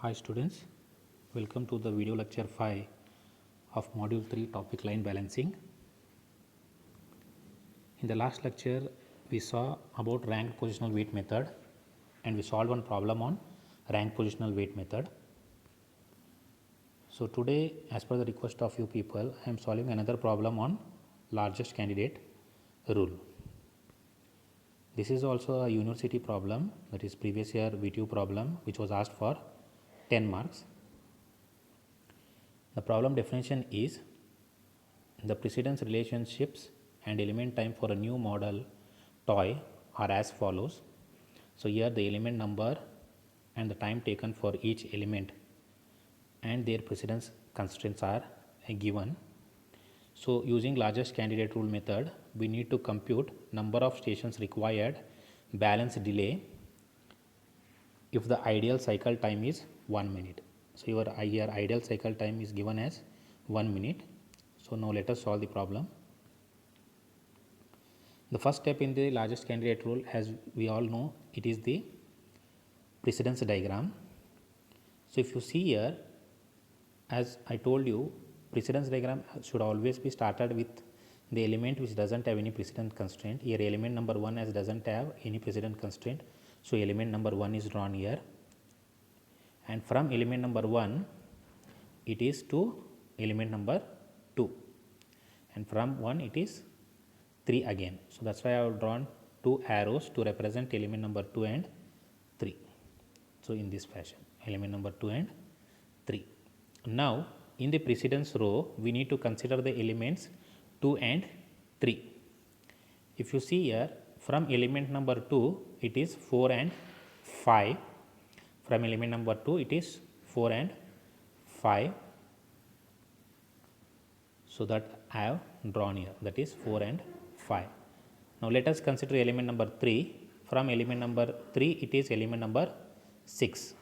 Hi students, welcome to the video lecture 5 of module 3 topic line balancing. In the last lecture we saw about ranked positional weight method and we solved one problem on ranked positional weight method. So today, as per the request of you people, I am solving another problem on largest candidate rule. This is also a university problem, that is previous year VTU problem, which was asked for 10 marks. The problem definition is the precedence relationships and element time for a new model toy are as follows. So here the element number and the time taken for each element and their precedence constraints are given. So using largest candidate rule method, we need to compute number of stations required, balance delay if the ideal cycle time is 1 minute. So your ideal cycle time is given as 1 minute. So now let us solve the problem. The first step in the largest candidate rule, as we all know, it is the precedence diagram. So if you see here, as I told you, precedence diagram should always be started with the element which doesn't have any precedent constraint. Here element number 1 as doesn't have any precedent constraint. So element number 1 is drawn here, and from element number 1 it is to element number 2, and from 1 it is 3 again. So that's why I have drawn 2 arrows to represent element number 2 and 3. So in this fashion, element number 2 and 3. Now in the precedence row we need to consider the elements 2 and 3. If you see here, from element number 2 it is 4 and 5. From element number 2 it is 4 and 5. So that I have drawn here, that is 4 and 5. Now let us consider element number 3. From element number 3 it is element number 6,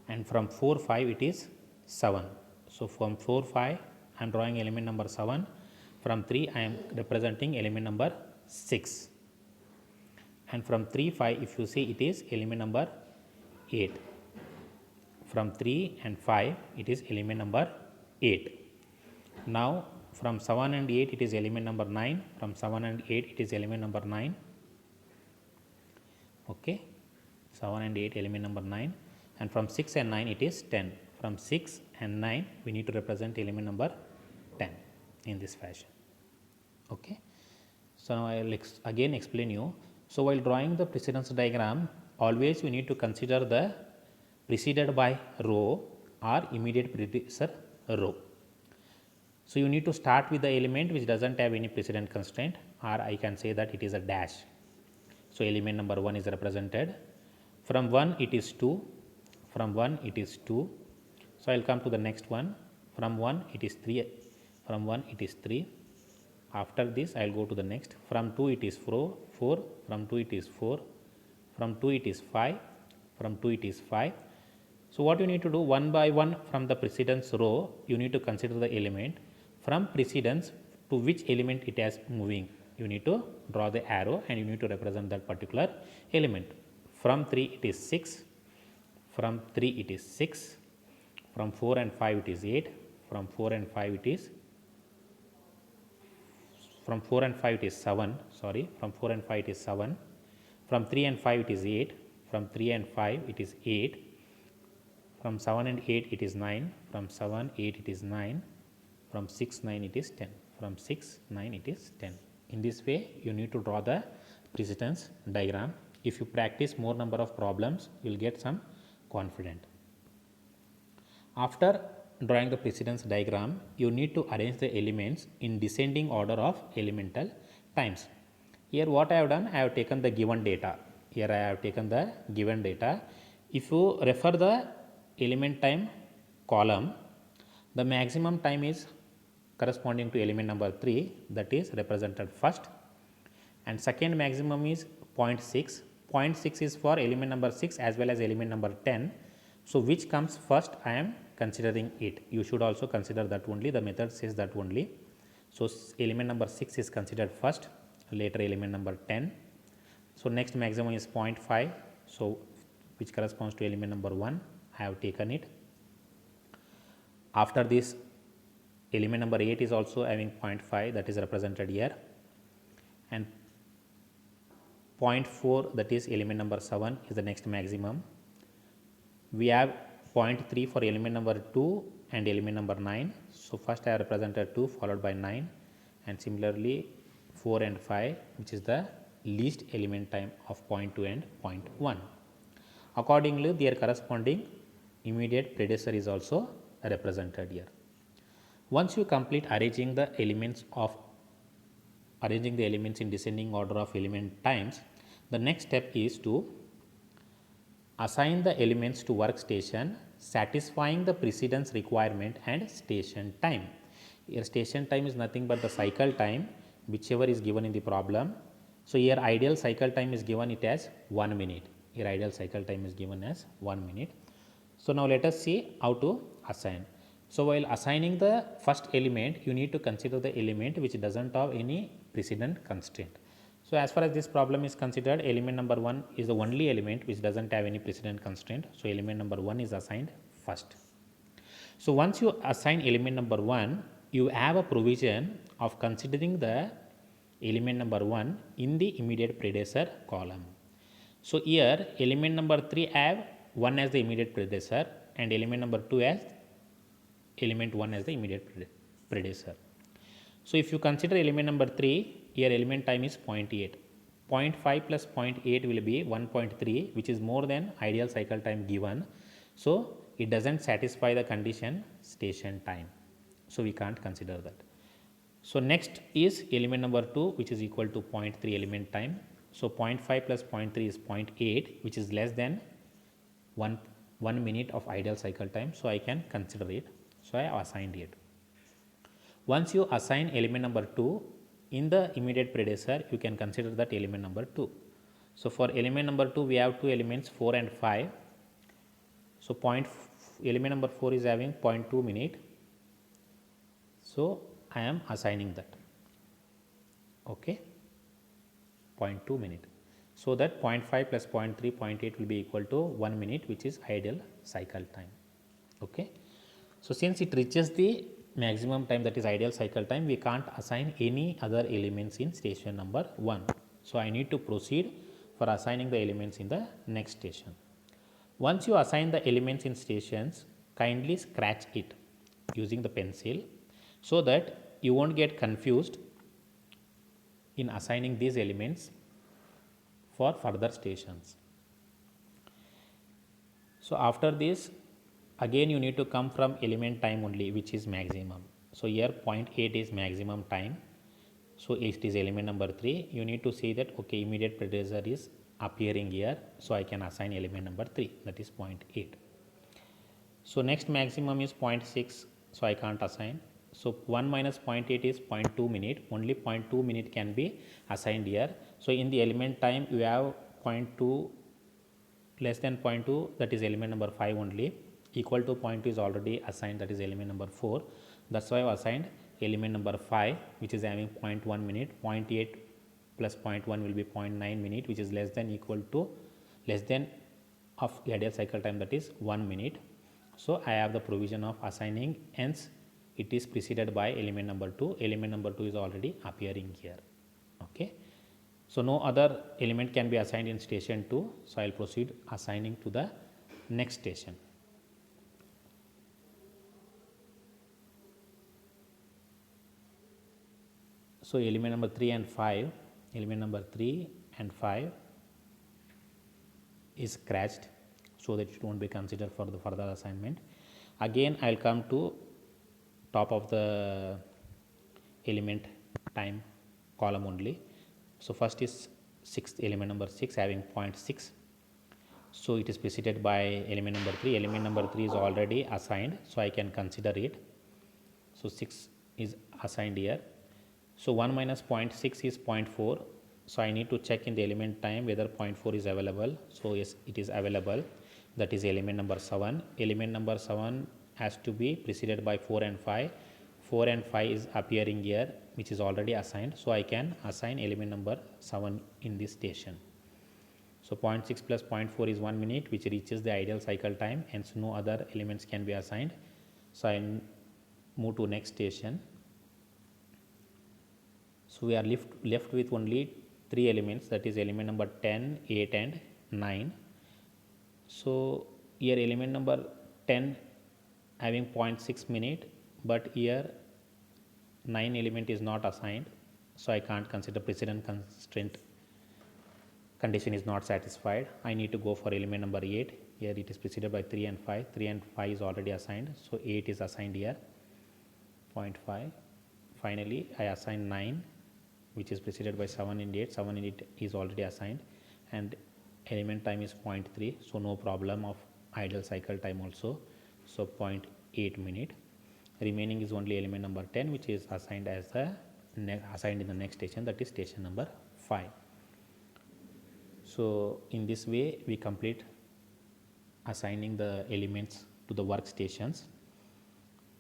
and from 4 5 it is 7. So from 4 5 I am drawing element number 7. From 3 I am representing element number 6, and from 3 5 if you see it is element number 8. From 3 and 5 it is element number 8. Now from 7 and 8 it is element number 9. From 7 and 8 it is element number 9. Okay, 7 and 8 element number 9, and from 6 and 9 it is 10. From 6 and 9 we need to represent element number 10 in this fashion. Okay, so now I will again explain you. So while drawing the precedence diagram, always we need to consider the preceded by row or immediate predecessor row. So you need to start with the element which doesn't have any precedent constraint, or I can say that it is a dash. So element number 1 is represented. From 1 it is 2. From 1 it is 2. So I will come to the next one. From 1 it is 3. From 1 it is 3. After this I will go to the next. From 2 it is 4. From 2 it is 4. From 2 it is 5. From 2 it is 5. So what you need to do, one by one from the precedence row you need to consider the element. From precedence to which element it is moving, you need to draw the arrow and you need to represent that particular element. From 3 it is 6. From 3 it is 6. From 4 and 5 it is 8. From 4 and 5 it is 7. Sorry, from 4 and 5 it is 7. From 3 and 5 it is 8. From 3 and 5 it is 8. From 7 and 8 it is 9. From 7 8 it is 9. From 6 9 it is 10. From 6 9 it is 10. In this way you need to draw the precedence diagram. If you practice more number of problems, you will get some confidence. After drawing the precedence diagram, you need to arrange the elements in descending order of elemental times. Here what I have done, I have taken the given data. Here I have taken the given data. If you refer the element time column, the maximum time is corresponding to element number 3, that is represented first, and second maximum is 0.6. 0.6 is for element number 6 as well as element number 10. So which comes first, I am considering it. You should also consider that only. The method says that only. So element number 6 is considered first, later element number 10. So next maximum is 0.5. So which corresponds to element number 1. I have taken it. After this, element number 8 is also having 0.5, that is represented here, and 0.4, that is element number 7, is the next maximum. We have 0.3 for element number 2 and element number 9. So first I have represented 2 followed by 9, and similarly 4 and 5, which is the least element time of 0.2 and 0.1. Accordingly, their corresponding immediate predecessor is also represented here. Once you complete arranging the elements in descending order of element times, the next step is to assign the elements to workstation satisfying the precedence requirement and station time. Here station time is nothing but the cycle time whichever is given in the problem. So here ideal cycle time is given it as 1 minute. Here ideal cycle time is given as 1 minute. So now let us see how to assign. So while assigning the first element, you need to consider the element which doesn't have any precedent constraint. So as far as this problem is considered, element number 1 is the only element which doesn't have any precedent constraint. So element number 1 is assigned first. So once you assign element number 1, you have a provision of considering the element number 1 in the immediate predecessor column. So here element number 3 have 1 as the immediate predecessor and element number 2 as element 1 as the immediate predecessor. So if you consider element number 3, here element time is 0.8. 0.5 plus 0.8 will be 1.3, which is more than ideal cycle time given. So it doesn't satisfy the condition station time. So we can't consider that. So next is element number 2, which is equal to 0.3 element time. So 0.5 plus 0.3 is 0.8, which is less than 1 minute of ideal cycle time. So I can consider it. So I have assigned it. Once you assign element number 2 in the immediate predecessor, you can consider that element number 2. So for element number 2, we have two elements 4 and 5. So element number 4 is having 0.2 minute. So I am assigning that. Okay, 0.2 minute. So that 0.5 plus 0.3, 0.8 will be equal to 1 minute, which is ideal cycle time. Okay. So since it reaches the maximum time, that is ideal cycle time, we can't assign any other elements in station number 1. So I need to proceed for assigning the elements in the next station. Once you assign the elements in stations, kindly scratch it using the pencil so that you won't get confused in assigning these elements for further stations. So after this, again you need to come from element time only, which is maximum. So here 0.8 is maximum time. So it is element number 3. You need to see that okay, immediate predecessor is appearing here. So I can assign element number 3, that is 0.8. So next maximum is 0.6. So I can't assign. So 1 minus 0.8 is 0.2 minute. Only 0.2 minute can be assigned here. So in the element time you have 0.2 less than 0.2, that is element number 5 only. Equal to 0.2 is already assigned, that is element number 4. That's why I have assigned element number 5, which is having 0.1 minute. 0.8 plus 0.1 will be 0.9 minute, which is less than of ideal cycle time, that is 1 minute. So I have the provision of assigning, hence it is preceded by element number 2. Element number 2 is already appearing here. Okay. So no other element can be assigned in station 2. So I will proceed assigning to the next station. So element number 3 and 5, element number 3 and 5 is scratched so that it won't be considered for the further assignment. Again I will come to top of the element time column only. So first is element number 6 having 0.6. So it is preceded by element number 3. Element number 3 is already assigned, so I can consider it. So 6 is assigned here. So 1 minus 0.6 is 0.4. So I need to check in the element time whether 0.4 is available. So yes, it is available. That is element number 7. Element number 7 has to be preceded by 4 and 5. 4 and 5 is appearing here, which is already assigned. So I can assign element number 7 in this station. So 0.6 plus 0.4 is 1 minute, which reaches the ideal cycle time, hence no other elements can be assigned. So I move to next station. So we are left with only 3 elements, that is element number 10, 8 and 9. So here element number 10 having 0.6 minute, but here 9 element is not assigned, so I can't consider precedent constraint condition is not satisfied. I need to go for element number 8. Here it is preceded by 3 and 5. 3 and 5 is already assigned, so 8 is assigned here, 0.5. Finally, I assign 9, which is preceded by 7 and 8. 7 and 8 is already assigned, and element time is 0.3, so no problem of ideal cycle time also. So 0.8 minute. Remaining is only element number 10, which is assigned as the assigned in the next station, that is station number 5. So in this way we complete assigning the elements to the workstations.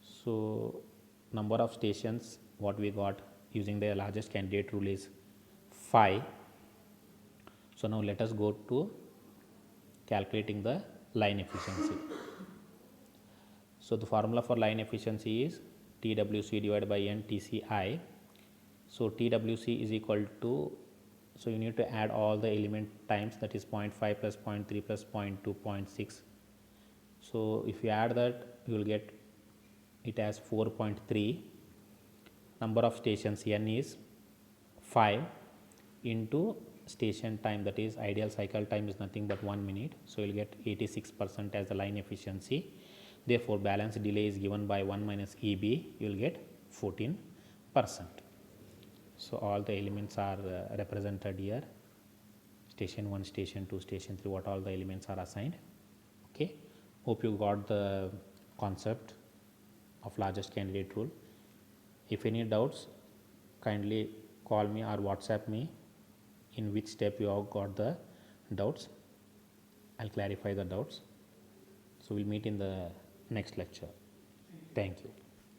So number of stations what we got using the largest candidate rule is 5. So now let us go to calculating the line efficiency. So the formula for line efficiency is TWC divided by NTCI. So TWC is equal to, so you need to add all the element times, that is 0.5 plus 0.3 plus 0.2, 0.6. So if you add that, you will get it as 4.3. Number of stations N is 5 into station time, that is ideal cycle time is nothing but 1 minute. So you will get 86% as the line efficiency. Therefore balance delay is given by 1 minus EB, you will get 14%. So all the elements are represented here, station 1, station 2, station 3, what all the elements are assigned. Okay, hope you got the concept of largest candidate rule. If any doubts, kindly call me or WhatsApp me in which step you have got the doubts. I'll clarify the doubts. So we'll meet in the next lecture. Thank you.